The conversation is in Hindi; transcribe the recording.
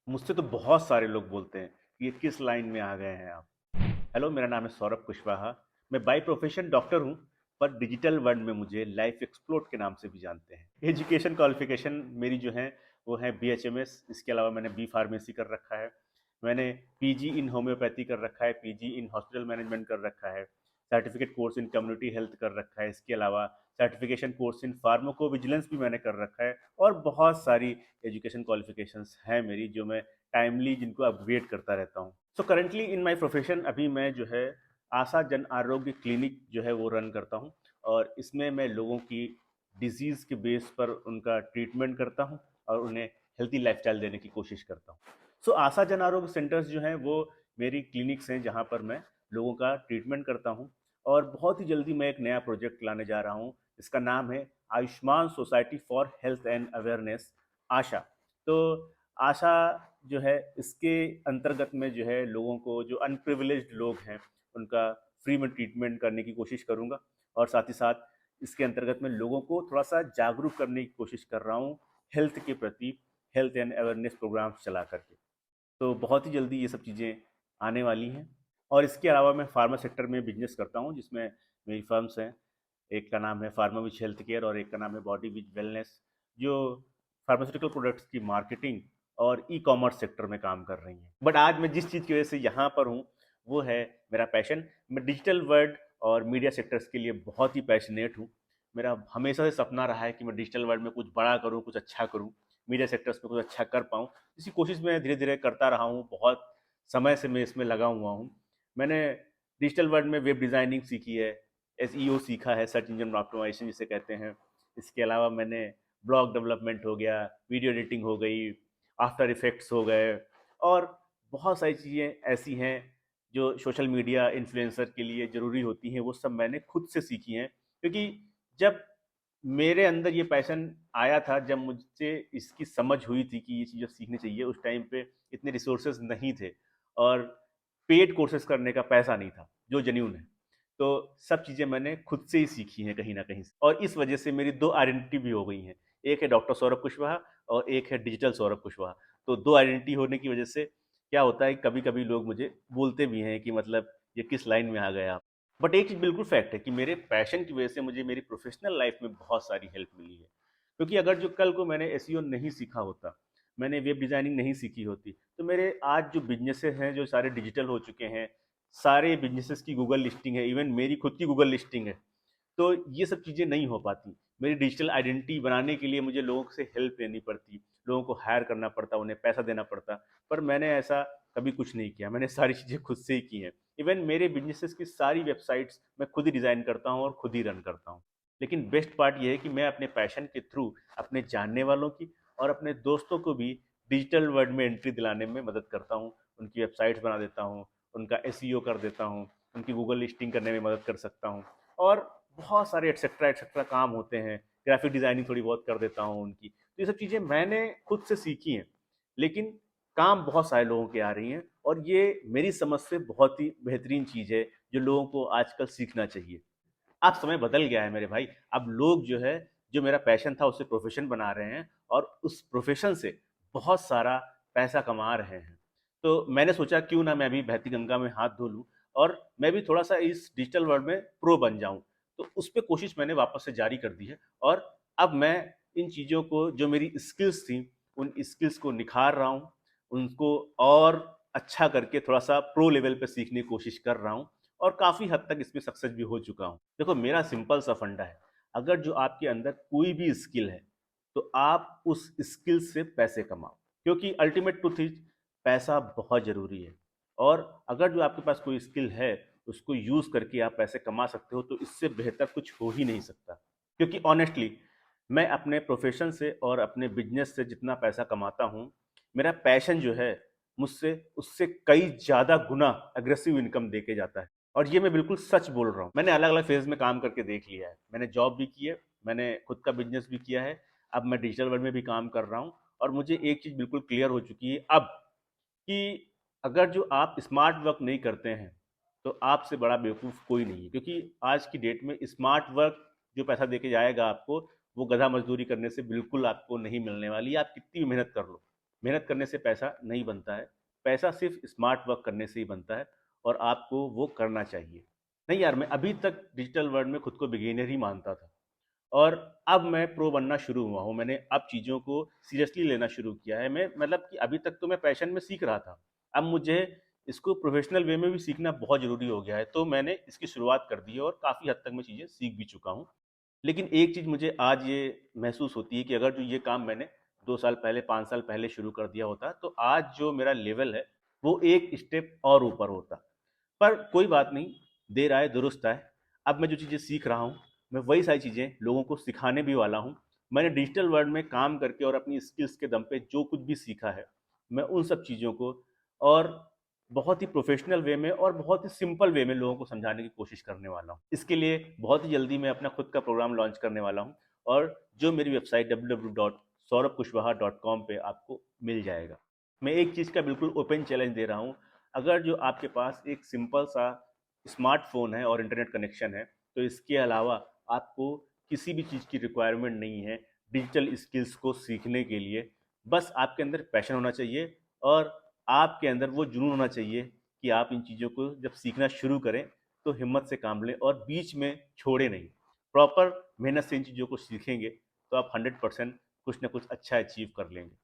मुझसे तो बहुत सारे लोग बोलते हैं कि ये किस लाइन में आ गए हैं आप। हेलो, मेरा नाम है सौरभ कुशवाहा। मैं बाय प्रोफेशन डॉक्टर हूँ, पर डिजिटल वर्ल्ड में मुझे लाइफ एक्सप्लोर्ट के नाम से भी जानते हैं। एजुकेशन क्वालिफिकेशन मेरी जो है वो है BHMS। इसके अलावा मैंने बी फार्मेसी कर रखा है। मैंने PG इन होम्योपैथी कर रखा है, PG इन हॉस्पिटल मैनेजमेंट कर रखा है, certificate course in community health कर रखा है। इसके अलावा certification course in pharmaco vigilance भी मैंने कर रखा है, और बहुत सारी एजुकेशन क्वालिफिकेशंस हैं मेरी जो मैं टाइमली जिनको अपग्रेड करता रहता हूँ। So currently in my profession अभी मैं जो है आशा जन आरोग्य क्लिनिक जो है वो रन करता हूँ, और इसमें मैं लोगों की डिजीज़ के बेस पर उनका ट्रीटमेंट करता हूँ और उन्हें हेल्थी लाइफस्टाइल देने की कोशिश करता हूँ। सो आशा जन आरोग्य सेंटर्स जो हैं वो मेरी क्लिनिक्स हैं जहाँ पर मैं लोगों का ट्रीटमेंट करता हूँ। और बहुत ही जल्दी मैं एक नया प्रोजेक्ट लाने जा रहा हूँ। इसका नाम है Ayushman society for health and awareness, ASHA. तो आशा जो है इसके अंतर्गत में जो है लोगों को, जो अनप्रिविलेज्ड लोग हैं, उनका फ्री में ट्रीटमेंट करने की कोशिश करूंगा। और साथ ही साथ इसके अंतर्गत में लोगों को थोड़ा सा जागरूक करने की कोशिश कर रहा हूँ हेल्थ के प्रति, हेल्थ एंड अवेयरनेस प्रोग्राम्स चला करके। तो बहुत ही जल्दी ये सब चीज़ें आने वाली हैं। और इसके अलावा मैं फार्मा सेक्टर में बिजनेस करता हूँ, जिसमें मेरी फर्म्स हैं। एक का नाम है फार्मा विच हेल्थ केयर और एक का नाम है बॉडी विच वेलनेस, जो फार्मास्यूटिकल प्रोडक्ट्स की मार्केटिंग और ई कॉमर्स सेक्टर में काम कर रही हैं। बट आज मैं जिस चीज़ की वजह से यहाँ पर हूँ वो है मेरा पैशन। मैं डिजिटल वर्ल्ड और मीडिया सेक्टर्स के लिए बहुत ही पैशनेट हूँ। मेरा हमेशा से सपना रहा है कि मैं डिजिटल वर्ल्ड में कुछ बड़ा करूँ, कुछ अच्छा करूँ, मीडिया सेक्टर्स में कुछ अच्छा कर पाऊँ। इसी कोशिश में धीरे धीरे करता रहा हूँ। बहुत समय से मैं इसमें लगा हुआ हूँ। मैंने डिजिटल वर्ल्ड में वेब डिज़ाइनिंग सीखी है, SEO सीखा है, सर्च इंजन ऑप्टिमाइजेशन जिसे कहते हैं। इसके अलावा मैंने ब्लॉग डेवलपमेंट हो गया, वीडियो एडिटिंग हो गई, आफ्टर इफेक्ट्स हो गए, और बहुत सारी चीज़ें ऐसी हैं जो सोशल मीडिया इन्फ्लुएंसर के लिए ज़रूरी होती हैं, वो सब मैंने खुद से सीखी हैं। क्योंकि जब मेरे अंदर ये पैशन आया था, जब मुझसे इसकी समझ हुई थी कि ये चीज़ें सीखनी चाहिए, उस टाइम पे इतने रिसोर्सेज नहीं थे, और पेड कोर्सेज करने का पैसा नहीं था जो जेन्यून है। तो सब चीज़ें मैंने खुद से ही सीखी हैं कहीं ना कहीं से, और इस वजह से मेरी दो आइडेंटिटी भी हो गई हैं। एक है डॉक्टर सौरभ कुशवाहा और एक है डिजिटल सौरभ कुशवाहा। तो दो आइडेंटिटी होने की वजह से क्या होता है, कभी कभी लोग मुझे बोलते भी हैं कि मतलब ये किस लाइन में आ गए आप। बट एक चीज़ बिल्कुल फैक्ट है कि मेरे पैशन की वजह से मुझे मेरी प्रोफेशनल लाइफ में बहुत सारी हेल्प मिली है। क्योंकि अगर जो कल को मैंने एसईओ नहीं सीखा होता, मैंने वेब डिज़ाइनिंग नहीं सीखी होती, तो मेरे आज जो बिजनेसेस हैं जो सारे डिजिटल हो चुके हैं, सारे बिजनेसेस की गूगल लिस्टिंग है, इवन मेरी खुद की गूगल लिस्टिंग है। तो ये सब चीज़ें नहीं हो पाती। मेरी डिजिटल आइडेंटिटी बनाने के लिए मुझे लोगों से हेल्प लेनी पड़ती, लोगों को हायर करना पड़ता, उन्हें पैसा देना पड़ता। पर मैंने ऐसा कभी कुछ नहीं किया, मैंने सारी चीज़ें खुद से ही की हैं। इवन मेरे बिजनेसेस की सारी वेबसाइट्स मैं खुद ही डिज़ाइन करता हूँ और खुद ही रन करता हूँ। लेकिन बेस्ट पार्ट ये है कि मैं अपने पैशन के थ्रू अपने जानने वालों की और अपने दोस्तों को भी डिजिटल वर्ल्ड में एंट्री दिलाने में मदद करता हूँ। उनकी वेबसाइट्स बना देता हूँ, उनका एसईओ कर देता हूँ, उनकी गूगल लिस्टिंग करने में मदद कर सकता हूँ, और बहुत सारे एटसेट्रा एटसेट्रा काम होते हैं। ग्राफिक डिज़ाइनिंग थोड़ी बहुत कर देता हूँ उनकी। तो ये सब चीज़ें मैंने खुद से सीखी हैं, लेकिन काम बहुत सारे लोगों की आ रही हैं, और ये मेरी समझ से बहुत ही बेहतरीन चीज़ है जो लोगों को आजकल सीखना चाहिए। अब समय बदल गया है मेरे भाई। अब लोग जो है, जो मेरा पैशन था उसे प्रोफेशन बना रहे हैं, और उस प्रोफेशन से बहुत सारा पैसा कमा रहे हैं। तो मैंने सोचा क्यों ना मैं भी बहती गंगा में हाथ धो लूँ, और मैं भी थोड़ा सा इस डिजिटल वर्ल्ड में प्रो बन जाऊं। तो उस पर कोशिश मैंने वापस से जारी कर दी है, और अब मैं इन चीज़ों को, जो मेरी स्किल्स थी, उन स्किल्स को निखार रहा हूँ, उनको और अच्छा करके थोड़ा सा प्रो लेवल पे सीखने की कोशिश कर रहा हूँ, और काफ़ी हद तक इसमें सक्सेस भी हो चुका हूँ। देखो, मेरा सिंपल सा फंडा है, अगर जो आपके अंदर कोई भी स्किल है, तो आप उस स्किल से पैसे कमाओ। क्योंकि अल्टीमेट ट्रुथ इज, पैसा बहुत ज़रूरी है। और अगर जो आपके पास कोई स्किल है, उसको यूज़ करके आप पैसे कमा सकते हो, तो इससे बेहतर कुछ हो ही नहीं सकता। क्योंकि ऑनेस्टली मैं अपने प्रोफेशन से और अपने बिजनेस से जितना पैसा कमाता हूँ, मेरा पैशन जो है मुझसे उससे कई ज़्यादा गुना अग्रेसिव इनकम दे के जाता है। और ये मैं बिल्कुल सच बोल रहा हूँ। मैंने अलग अलग फेज में काम करके देख लिया है। मैंने जॉब भी की है, मैंने खुद का बिजनेस भी किया है, अब मैं डिजिटल वर्ल्ड में भी काम कर रहा हूँ। और मुझे एक चीज़ बिल्कुल क्लियर हो चुकी है अब, कि अगर जो आप स्मार्ट वर्क नहीं करते हैं, तो आपसे बड़ा बेवकूफ़ कोई नहीं है। क्योंकि आज की डेट में स्मार्ट वर्क जो पैसा दे के जाएगा आपको, वो गधा मजदूरी करने से बिल्कुल आपको नहीं मिलने वाली है, आप कितनी भी मेहनत कर लो। मेहनत करने से पैसा नहीं बनता है, पैसा सिर्फ स्मार्ट वर्क करने से ही बनता है और आपको वो करना चाहिए। नहीं यार, मैं अभी तक डिजिटल वर्ल्ड में खुद को बिगिनर ही मानता था और अब मैं प्रो बनना शुरू हुआ हूँ। मैंने अब चीज़ों को सीरियसली लेना शुरू किया है। मैं मतलब कि अभी तक तो मैं पैशन में सीख रहा था, अब मुझे इसको प्रोफेशनल वे में भी सीखना बहुत ज़रूरी हो गया है, तो मैंने इसकी शुरुआत कर दी है और काफ़ी हद तक मैं चीज़ें सीख भी चुका हूँ। लेकिन एक चीज़ मुझे आज ये महसूस होती है कि अगर जो ये काम मैंने 2 साल पहले, 5 साल पहले शुरू कर दिया होता, तो आज जो मेरा लेवल है, वो एक स्टेप और ऊपर होता। पर कोई बात नहीं, देर आए दुरुस्त आए। अब मैं जो चीज़ें सीख रहा हूँ, मैं वही सारी चीज़ें लोगों को सिखाने भी वाला हूँ। मैंने डिजिटल वर्ल्ड में काम करके और अपनी स्किल्स के दम पे जो कुछ भी सीखा है, मैं उन सब चीज़ों को और बहुत ही प्रोफेशनल वे में और बहुत ही सिंपल वे में लोगों को समझाने की कोशिश करने वाला हूँ। इसके लिए बहुत ही जल्दी मैं अपना खुद का प्रोग्राम लॉन्च करने वाला हूँ और जो मेरी वेबसाइट www.saurabhkushwaha.com पे आपको मिल जाएगा। मैं एक चीज़ का बिल्कुल ओपन चैलेंज दे रहा हूँ, अगर जो आपके पास एक सिंपल सा स्मार्टफ़ोन है और इंटरनेट कनेक्शन है, तो इसके अलावा आपको किसी भी चीज़ की रिक्वायरमेंट नहीं है डिजिटल स्किल्स को सीखने के लिए। बस आपके अंदर पैशन होना चाहिए और आपके अंदर वो जुनून होना चाहिए कि आप इन चीज़ों को जब सीखना शुरू करें, तो हिम्मत से काम लें और बीच में छोड़े नहीं। प्रॉपर मेहनत से इन चीज़ों को सीखेंगे, तो आप 100% कुछ ना कुछ अच्छा अचीव कर लेंगे।